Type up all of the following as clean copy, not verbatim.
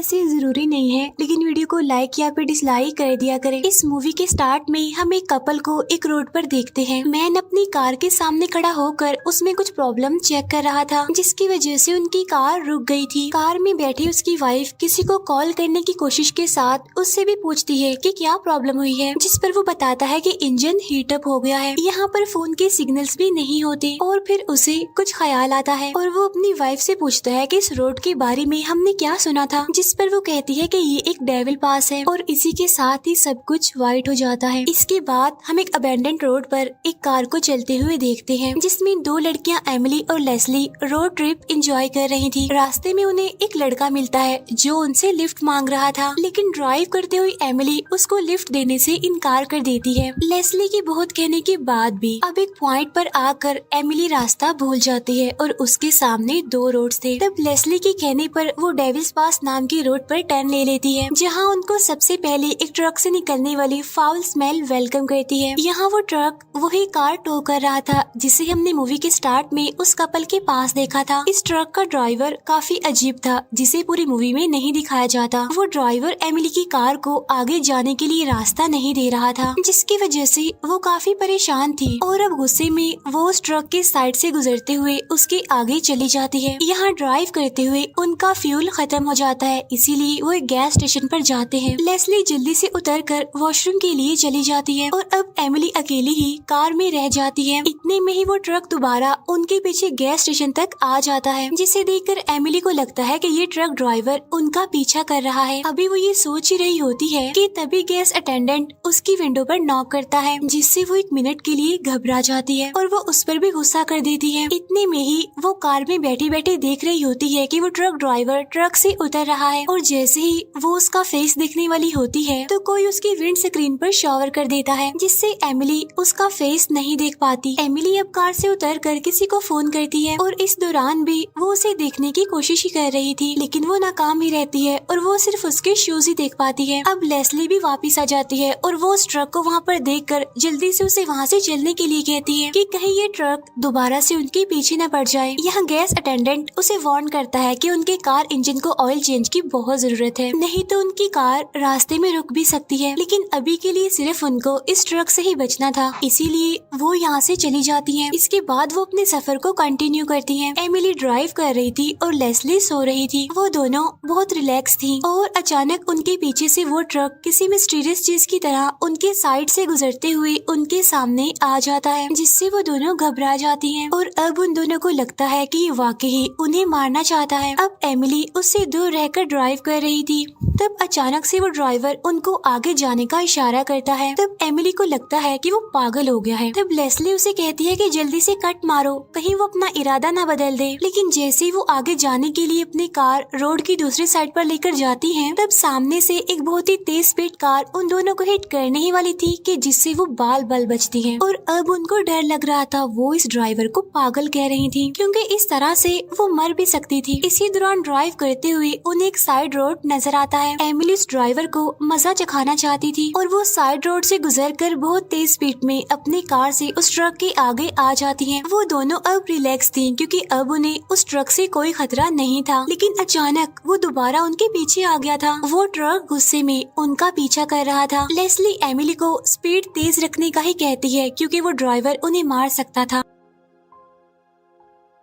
वैसे जरूरी नहीं है, लेकिन वीडियो को लाइक या फिर डिसलाइक कर दिया करें। इस मूवी के स्टार्ट में हम एक कपल को एक रोड पर देखते हैं। मैन अपनी कार के सामने खड़ा होकर उसमें कुछ प्रॉब्लम चेक कर रहा था, जिसकी वजह से उनकी कार रुक गई थी। कार में बैठी उसकी वाइफ किसी को कॉल करने की कोशिश के साथ उससे भी पूछती है कि क्या प्रॉब्लम हुई है, जिस पर वो बताता है कि इंजन हीट अप हो गया है। यहाँ पर फोन के सिग्नल्स भी नहीं होते और फिर उसे कुछ ख्याल आता है और वो अपनी वाइफ से पूछता है कि इस रोड के बारे में हमने क्या सुना था, जिस पर वो कहती है कि ये एक डेविल पास है और इसी के साथ ही सब कुछ वाइट हो जाता है। इसके बाद हम एक अबेंडेंड रोड पर एक कार को चलते हुए देखते हैं, जिसमें दो लड़कियां एमिली और लेस्ली रोड ट्रिप एंजॉय कर रही थी। रास्ते में उन्हें एक लड़का मिलता है जो उनसे लिफ्ट मांग रहा था, लेकिन ड्राइव करते हुए एमिली उसको लिफ्ट देने से इनकार कर देती है। लेस्ली की बहुत कहने के बाद भी अब एक पॉइंट पर आकर एमिली रास्ता भूल जाती है और उसके सामने दो रोड्स थे। तब लेस्ली के कहने पर वो डेविल्स पास नाम की रोड पर टर्न ले लेती है, जहां उनको सबसे पहले एक ट्रक से निकलने वाली फाउल स्मेल वेलकम करती है। यहाँ वो ट्रक वही कार टो कर रहा था जिसे हमने मूवी के स्टार्ट में उस कपल के पास देखा था। इस ट्रक का ड्राइवर काफी अजीब था, जिसे पूरी मूवी में नहीं दिखाया जाता। वो ड्राइवर एमिली की कार को आगे जाने के लिए रास्ता नहीं दे रहा था, जिसकी वजह से वो काफी परेशान थी और अब गुस्से में वो उस ट्रक के साइड से गुजरते हुए उसके आगे चली जाती है। यहाँ ड्राइव करते हुए उनका फ्यूल खत्म हो जाता है, इसीलिए वो एक गैस स्टेशन पर जाते हैं। लेस्ली जल्दी से उतरकर वॉशरूम के लिए चली जाती है और अब एमिली अकेली ही कार में रह जाती है। इतने में ही वो ट्रक दोबारा उनके पीछे गैस स्टेशन तक आ जाता है, जिसे देखकर एमिली को लगता है कि ये ट्रक ड्राइवर उनका पीछा कर रहा है। अभी वो ये सोच ही रही होती है कि तभी गैस अटेंडेंट उसकी विंडो पर नॉक करता है, जिससे वो एक मिनट के लिए घबरा जाती है और वो उस पर भी गुस्सा कर देती है। इतने में ही वो कार में बैठे बैठे देख रही होती है कि वो ट्रक ड्राइवर ट्रक से उतर रहा है और जैसे ही वो उसका फेस देखने वाली होती है तो कोई उसकी विंड स्क्रीन पर शॉवर कर देता है, जिससे एमिली उसका फेस नहीं देख पाती। एमिली अब कार से उतरकर किसी को फोन करती है और इस दौरान भी वो उसे देखने की कोशिश ही कर रही थी, लेकिन वो नाकाम ही रहती है और वो सिर्फ उसके शूज ही देख पाती है। अब लेस्ली भी वापस आ जाती है और वो उस ट्रक को वहाँ पर देखकर जल्दी से उसे वहाँ से चलने के लिए कहती है कि कहीं ये ट्रक दोबारा से उनके पीछे न पड़ जाए। यहाँ गैस अटेंडेंट उसे वार्न करता है कि उनके कार इंजन को ऑयल चेंज की बहुत जरूरत है, नहीं तो उनकी कार रास्ते में रुक भी सकती है। लेकिन अभी के लिए सिर्फ उनको इस ट्रक से ही बचना था, इसीलिए वो यहाँ से चली जाती हैं। इसके बाद वो अपने सफर को कंटिन्यू करती हैं। एमिली ड्राइव कर रही थी और लेस्ली सो रही थी। वो दोनों बहुत रिलैक्स थी और अचानक उनके पीछे से वो ट्रक किसी मिस्टीरियस चीज की तरह उनके साइड से गुजरते हुए उनके सामने आ जाता है, जिससे वो दोनों घबरा जाती हैं और अब उन दोनों को लगता है कि ये वाकई उन्हें मारना चाहता है। अब एमिली उससे दूर रहकर ड्राइव कर रही थी, तब अचानक से वो ड्राइवर उनको आगे जाने का इशारा करता है। तब एमिली को लगता है कि वो पागल हो गया है। तब लेस्ली उसे कहती है कि जल्दी से कट मारो, कहीं वो अपना इरादा ना बदल दे। लेकिन जैसे ही वो आगे जाने के लिए अपनी कार रोड की दूसरी साइड पर लेकर जाती है, तब सामने से एक बहुत ही तेज स्पीड कार उन दोनों को हिट करने ही वाली थी कि जिससे वो बाल बाल बचती है और अब उनको डर लग रहा था। वो इस ड्राइवर को पागल कह रही थी, क्योंकि इस तरह से वो मर भी सकती थी। इसी दौरान ड्राइव करते हुए उन्हें एक साइड रोड नजर आता है। एमिली उस ड्राइवर को मजा चखाना चाहती थी और वो साइड रोड से गुजरकर बहुत तेज स्पीड में अपनी कार से उस ट्रक के आगे आ जाती हैं। वो दोनों अब रिलैक्स थी, क्योंकि अब उन्हें उस ट्रक से कोई खतरा नहीं था। लेकिन अचानक वो दोबारा उनके पीछे आ गया था। वो ट्रक गुस्से में उनका पीछा कर रहा था। लेस्ली एमिली को स्पीड तेज रखने का ही कहती है, क्योंकि वो ड्राइवर उन्हें मार सकता था।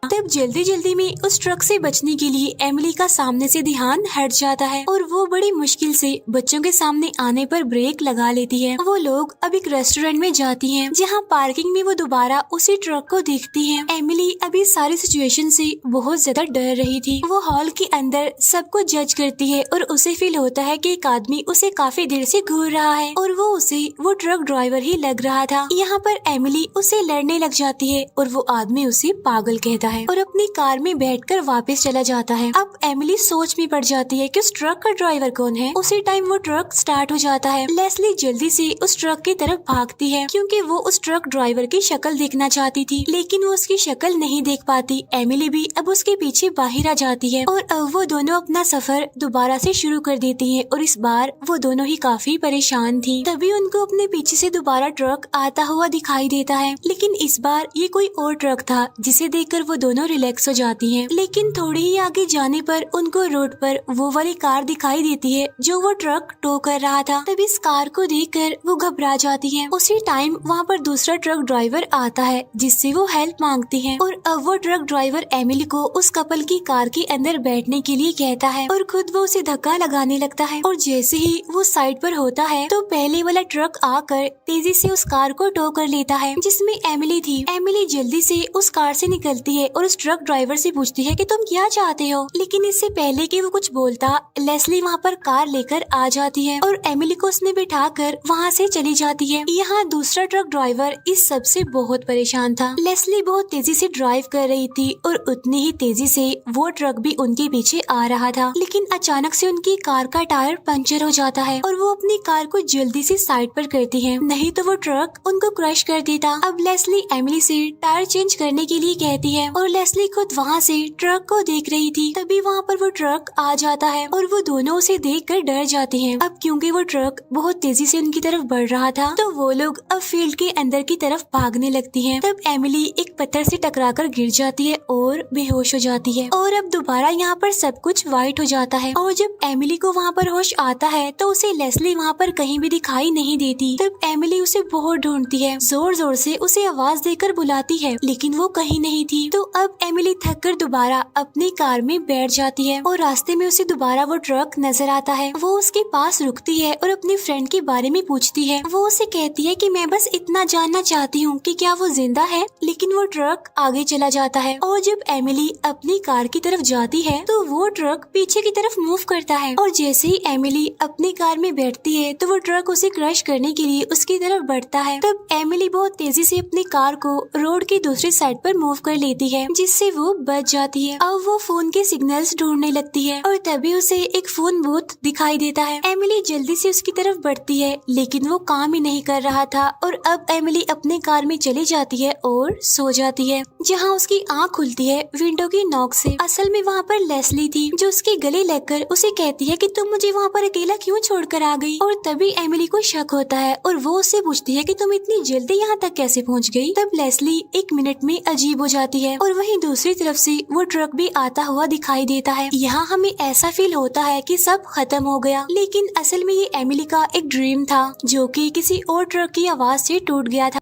तब जल्दी जल्दी में उस ट्रक से बचने के लिए एमिली का सामने से ध्यान हट जाता है और वो बड़ी मुश्किल से बच्चों के सामने आने पर ब्रेक लगा लेती है। वो लोग अब एक रेस्टोरेंट में जाती हैं, जहाँ पार्किंग में वो दोबारा उसी ट्रक को देखती हैं। एमिली अभी सारी सिचुएशन से बहुत ज्यादा डर रही थी। वो हॉल के अंदर सबको जज करती है और उसे फील होता है कि एक आदमी उसे काफी देर से घूर रहा है और वो उसे वो ट्रक ड्राइवर ही लग रहा था। यहाँ पर एमिली उसे लड़ने लग जाती है और वो आदमी उसे पागल कहता है और अपनी कार में बैठकर वापस चला जाता है। अब एमिली सोच में पड़ जाती है कि उस ट्रक का ड्राइवर कौन है। उसी टाइम वो ट्रक स्टार्ट हो जाता है। लेस्ली जल्दी से उस ट्रक की तरफ भागती है, क्योंकि वो उस ट्रक ड्राइवर की शक्ल देखना चाहती थी, लेकिन वो उसकी शक्ल नहीं देख पाती। एमिली भी अब उसके पीछे बाहर आ जाती है और अब वो दोनों अपना सफर दोबारा से शुरू कर देती है और इस बार वो दोनों ही काफी परेशान थी। तभी उनको अपने पीछे से दोबारा ट्रक आता हुआ दिखाई देता है, लेकिन इस बार ये कोई और ट्रक था, जिसे देखकर वो दोनों रिलैक्स हो जाती हैं। लेकिन थोड़ी ही आगे जाने पर उनको रोड पर वो वाली कार दिखाई देती है जो वो ट्रक टो कर रहा था। तब इस कार को देखकर वो घबरा जाती है। उसी टाइम वहाँ पर दूसरा ट्रक ड्राइवर आता है जिससे वो हेल्प मांगती है और अब वो ट्रक ड्राइवर एमिली को उस कपल की कार के अंदर बैठने के लिए कहता है और खुद वो उसे धक्का लगाने लगता है। और जैसे ही वो साइड पर होता है तो पहले वाला ट्रक आकर तेजी से उस कार को टो कर लेता है जिसमें एमिली थी। एमिली जल्दी से उस कार से निकलती है और उस ट्रक ड्राइवर से पूछती है कि तुम क्या चाहते हो। लेकिन इससे पहले कि वो कुछ बोलता, लेस्ली वहाँ पर कार लेकर आ जाती है और एमिली को उसने बिठा कर वहाँ से चली जाती है। यहाँ दूसरा ट्रक ड्राइवर इस सब से बहुत परेशान था। लेस्ली बहुत तेजी से ड्राइव कर रही थी और उतनी ही तेजी से वो ट्रक भी उनके पीछे आ रहा था। लेकिन अचानक से उनकी कार का टायर पंचर हो जाता है और वो अपनी कार को जल्दी से साइड पर करती है, नहीं तो वो ट्रक उनको क्रश कर देता। अब लेस्ली एमिली से टायर चेंज करने के लिए कहती है और लेस्ली खुद वहाँ से ट्रक को देख रही थी। तभी वहाँ पर वो ट्रक आ जाता है और वो दोनों उसे देखकर डर जाती हैं। अब क्योंकि वो ट्रक बहुत तेजी से उनकी तरफ बढ़ रहा था तो वो लोग अब फील्ड के अंदर की तरफ भागने लगती हैं। तब एमिली एक पत्थर से टकराकर गिर जाती है और बेहोश हो जाती है और अब दोबारा यहाँ पर सब कुछ व्हाइट हो जाता है। और जब एमिली को वहाँ पर होश आता है तो उसे लेस्ली वहाँ पर कहीं भी दिखाई नहीं देती। तब एमिली उसे बहुत ढूंढती है, जोर जोर से उसे आवाज देकर बुलाती है लेकिन वो कहीं नहीं थी। तो अब एमिली थक कर दोबारा अपनी कार में बैठ जाती है और रास्ते में उसे दोबारा वो ट्रक नजर आता है। वो उसके पास रुकती है और अपनी फ्रेंड के बारे में पूछती है। वो उसे कहती है कि मैं बस इतना जानना चाहती हूँ कि क्या वो जिंदा है। लेकिन वो ट्रक आगे चला जाता है और जब एमिली अपनी कार की तरफ जाती है तो वो ट्रक पीछे की तरफ मूव करता है और जैसे ही एमिली अपनी कार में बैठती है तो वो ट्रक उसे क्रश करने के लिए उसकी तरफ बढ़ता है। तब एमिली बहुत तेजी से अपनी कार को रोड की दूसरी साइड पर मूव कर लेती है जिससे वो बच जाती है। अब वो फोन के सिग्नल्स ढूंढने लगती है और तभी उसे एक फोन बूथ दिखाई देता है। एमिली जल्दी से उसकी तरफ बढ़ती है लेकिन वो काम ही नहीं कर रहा था और अब एमिली अपने कार में चली जाती है और सो जाती है। जहाँ उसकी आँख खुलती है विंडो की नॉक से। असल में वहाँ पर लेस्ली थी जो उसके गले लगकर उसे कहती है कि तुम मुझे वहाँ पर अकेला क्यों छोड़कर आ गई। और तभी एमिली को शक होता है और वो उससे पूछती है कि तुम इतनी जल्दी यहाँ तक कैसे पहुँच गई। तब लेस्ली एक मिनट में अजीब हो जाती है और वहीं दूसरी तरफ से वो ट्रक भी आता हुआ दिखाई देता है। यहाँ हमें ऐसा फील होता है कि सब खत्म हो गया, लेकिन असल में ये एमिली का एक ड्रीम था जो कि किसी और ट्रक की आवाज से टूट गया था।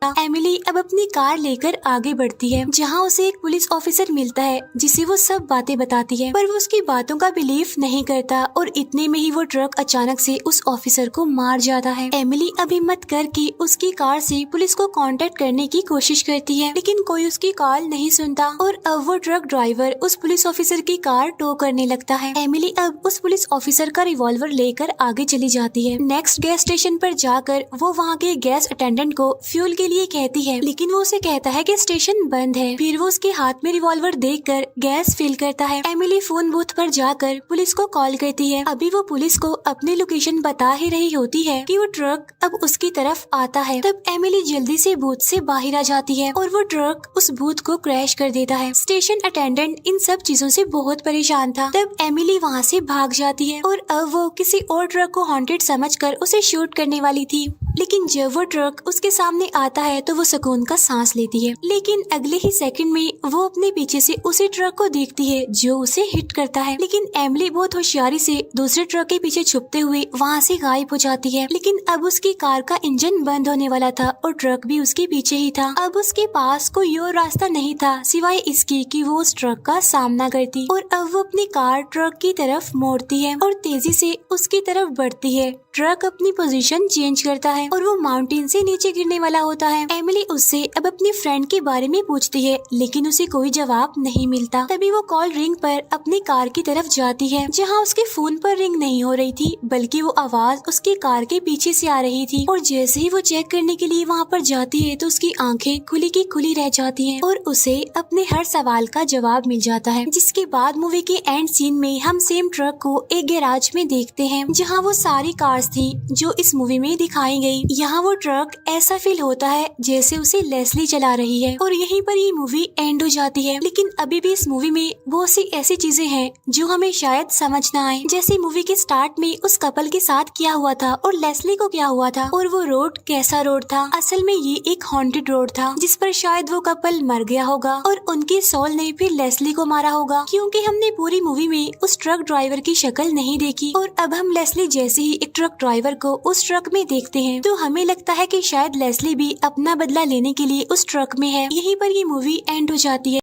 एमिली अब अपनी कार लेकर आगे बढ़ती है जहाँ उसे एक पुलिस ऑफिसर मिलता है जिसे वो सब बातें बताती है, पर वो उसकी बातों का बिलीव नहीं करता और इतने में ही वो ट्रक अचानक से उस ऑफिसर को मार जाता है। एमिली अब हिम्मत करके उसकी कार से पुलिस को कांटेक्ट करने की कोशिश करती है लेकिन कोई उसकी कॉल नहीं सुनता और अब वो ट्रक ड्राइवर उस पुलिस ऑफिसर की कार टो करने लगता है। एमिली अब उस पुलिस ऑफिसर का रिवॉल्वर लेकर आगे चली जाती है। नेक्स्ट गैस स्टेशन पर जाकर वो वहाँ के गैस अटेंडेंट को फ्यूल के लिए कहती है लेकिन वो उसे कहता है कि स्टेशन बंद है। फिर वो उसके हाथ में रिवॉल्वर देखकर गैस फिल करता है। एमिली फोन बूथ पर जाकर पुलिस को कॉल करती है। अभी वो पुलिस को अपनी लोकेशन बता ही रही होती है कि वो ट्रक अब उसकी तरफ आता है। तब एमिली जल्दी से बूथ से बाहर आ जाती है और वो ट्रक उस बूथ को क्रैश कर देता है। स्टेशन अटेंडेंट इन सब चीजों से बहुत परेशान था। तब एमिली वहाँ से भाग जाती है और अब वो किसी और ट्रक को हॉन्टेड समझकर उसे शूट करने वाली थी, लेकिन जब वो ट्रक उसके सामने आता है तो वो सुकून का सांस लेती है। लेकिन अगले ही सेकंड में वो अपने पीछे से उसी ट्रक को देखती है जो उसे हिट करता है। लेकिन एमिली बहुत होशियारी से दूसरे ट्रक के पीछे छुपते हुए वहाँ से गायब हो जाती है। लेकिन अब उसकी कार का इंजन बंद होने वाला था और ट्रक भी उसके पीछे ही था। अब उसके पास कोई और रास्ता नहीं था सिवाय इसकी कि वो उस ट्रक का सामना करती और अब वो अपनी कार ट्रक की तरफ मोड़ती है और तेजी से उसकी तरफ बढ़ती है। ट्रक अपनी पोजीशन चेंज करता है और वो माउंटेन से नीचे गिरने वाला होता है। एमिली उससे अब अपनी फ्रेंड के बारे में पूछती है लेकिन उसे कोई जवाब नहीं मिलता। तभी वो कॉल रिंग पर अपनी कार की तरफ जाती है जहाँ उसके फोन पर रिंग नहीं हो रही थी बल्कि वो आवाज उसकी कार के पीछे से आ रही थी। और जैसे ही वो चेक करने के लिए वहाँ पर जाती है तो उसकी आंखें खुली की खुली रह जाती हैं और उसे अपने हर सवाल का जवाब मिल जाता है। जिसके बाद मूवी के एंड सीन में हम सेम ट्रक को एक गैराज में देखते हैं जहाँ वो सारी कार आवाज थी जो इस मूवी में दिखाई गई। यहाँ वो ट्रक ऐसा फील होता है जैसे उसे लेस्ली चला रही है और यहीं पर ये मूवी एंड हो जाती है। लेकिन अभी भी इस मूवी में बहुत सी ऐसी चीजें हैं जो हमें शायद समझ ना आए, जैसे मूवी के स्टार्ट में उस कपल के साथ क्या हुआ था और लेस्ली को क्या हुआ था, और वो रोड कैसा रोड था। असल में ये एक हॉन्टेड रोड था जिस पर शायद वो कपल मर गया होगा और उनके सोल ने फिर लेस्ली को मारा होगा, क्योंकि हमने पूरी मूवी में उस ट्रक ड्राइवर की शक्ल नहीं देखी। और अब हम लेस्ली जैसे ही एक ट्रक ड्राइवर को उस ट्रक में देखते हैं तो हमें लगता है कि शायद लेस्ली भी अपना बदला लेने के लिए उस ट्रक में है। यहीं पर ये मूवी एंड हो जाती है।